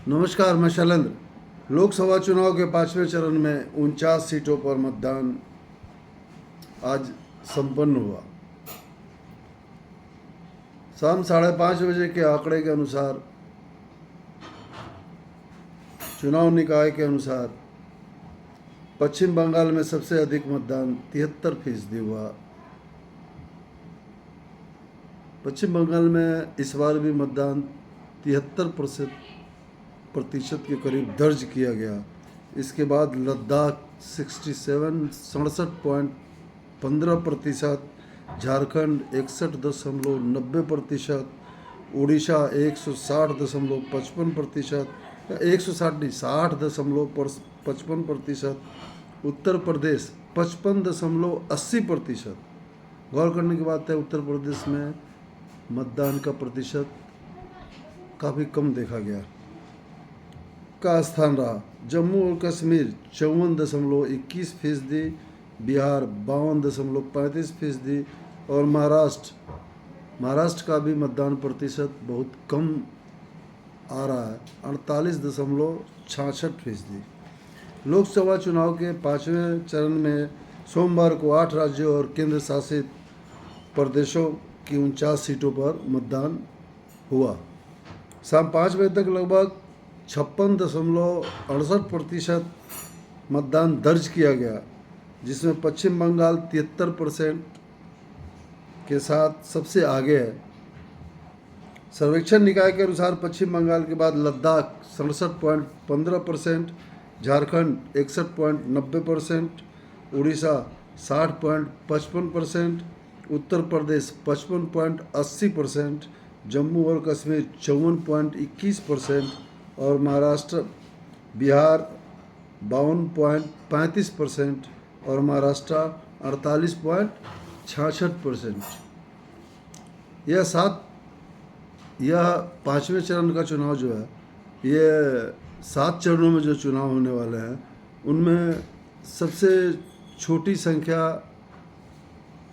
नमस्कार, मैं शैलेंद्र। लोकसभा चुनाव के 5वें चरण में 49 सीटों पर मतदान आज संपन्न हुआ। शाम 5:30 बजे के आंकड़े के अनुसार, चुनाव निकाय के अनुसार पश्चिम बंगाल में सबसे अधिक मतदान 73% हुआ। पश्चिम बंगाल में इस बार भी मतदान 73% के करीब दर्ज किया गया। इसके बाद लद्दाख 67.15%, झारखंड 61.90%, उड़ीसा 160.55%, 60.55%, उत्तर प्रदेश 55.80%। गौर करने की बात है, उत्तर प्रदेश में मतदान का प्रतिशत काफ़ी कम देखा गया का स्थान रहा। जम्मू और कश्मीर 54.21%, बिहार 52.35% और महाराष्ट्र का भी मतदान प्रतिशत बहुत कम आ रहा है, 48.66%। लोकसभा चुनाव के 5वें चरण में सोमवार को 8 राज्यों और केंद्र शासित प्रदेशों की 49 सीटों पर मतदान हुआ। शाम 5 बजे तक लगभग 56.68% मतदान दर्ज किया गया, जिसमें पश्चिम बंगाल 73% के साथ सबसे आगे है। सर्वेक्षण निकाय के अनुसार पश्चिम बंगाल के बाद लद्दाख 67.15%, झारखंड 61.90%, उड़ीसा 60.55%, उत्तर प्रदेश 55.80%, जम्मू और कश्मीर 54.21% और महाराष्ट्र बिहार 52.35% और महाराष्ट्र 48.66%। यह 5वें चरण का चुनाव जो है, ये 7 चरणों में जो चुनाव होने वाले हैं उनमें सबसे छोटी संख्या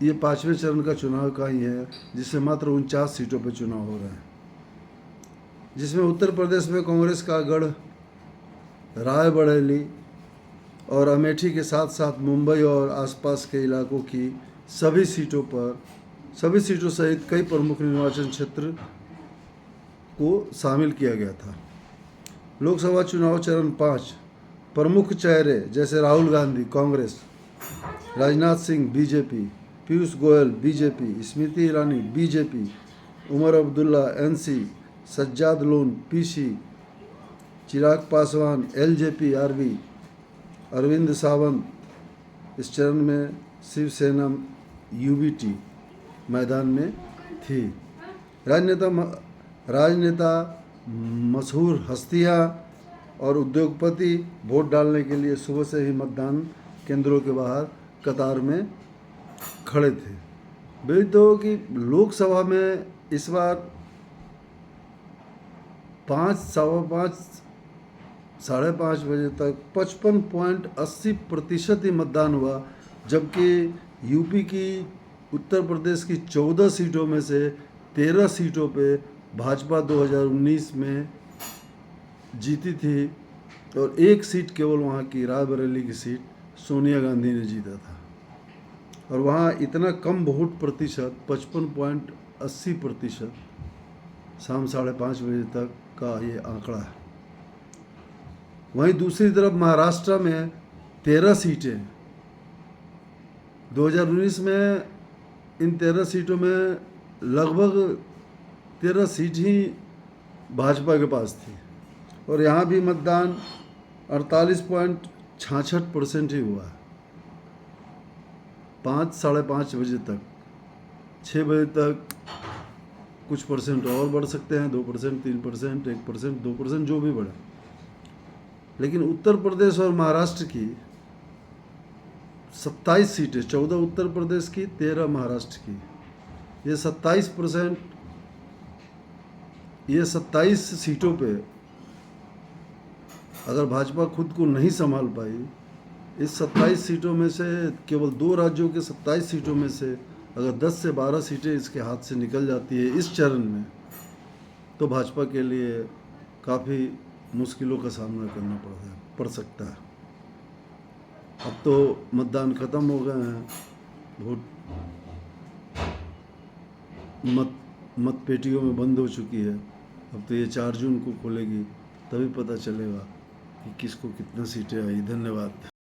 ये 5वें चरण का चुनाव का ही है, जिसमें मात्र 49 सीटों पर चुनाव हो रहे हैं, जिसमें उत्तर प्रदेश में कांग्रेस का गढ़ रायबरेली और अमेठी के साथ साथ मुंबई और आसपास के इलाकों की सभी सीटों सहित कई प्रमुख निर्वाचन क्षेत्र को शामिल किया गया था। लोकसभा चुनाव चरण 5 प्रमुख चेहरे जैसे Rahul Gandhi Congress, Rajnath Singh BJP, Piyush Goyal BJP, Smriti Irani BJP, Omar Abdullah NC, Sajjad Lone PC, Chirag Paswan LJP RV, Arvind Sawant. इस चरण में शिवसेना यूबीटी मैदान में थी। राजनेता मशहूर हस्तियां और उद्योगपति वोट डालने के लिए सुबह से ही मतदान केंद्रों के बाहर कतार में खड़े थे। बेहतर कि लोकसभा में इस बार 5, सवा 5, 5:30 बजे तक 55.80% ही मतदान हुआ, जबकि यूपी की उत्तर प्रदेश की 14 सीटों में से 13 सीटों पे भाजपा 2019 में जीती थी और एक सीट केवल वहाँ की रायबरेली की सीट सोनिया गांधी ने जीता था। और वहाँ इतना कम वोट प्रतिशत 55.80% शाम 5:30 बजे तक का ये आंकड़ा है। वहीं दूसरी तरफ महाराष्ट्र में 13 सीटें, 2019 में इन 13 सीटों में लगभग 13 सीट ही भाजपा के पास थी और यहाँ भी मतदान 48.66% ही हुआ है। 5, 5:30 बजे तक, 6 बजे तक कुछ परसेंट और बढ़ सकते हैं, 2%, 3%, 1%, 2%, जो भी बढ़े। लेकिन उत्तर प्रदेश और महाराष्ट्र की 27 सीटें, 14 उत्तर प्रदेश की, 13 महाराष्ट्र की, ये 27 सीटों पे अगर भाजपा खुद को नहीं संभाल पाई, इस 27 सीटों में से केवल 2 राज्यों के 27 सीटों में से अगर 10 से 12 सीटें इसके हाथ से निकल जाती है इस चरण में, तो भाजपा के लिए काफ़ी मुश्किलों का सामना करना पड़ सकता है। अब तो मतदान ख़त्म हो गए हैं, वोट मत पेटियों में बंद हो चुकी है। अब तो ये 4 जून को खोलेगी, तभी पता चलेगा कि किसको कितना सीटें आई। धन्यवाद।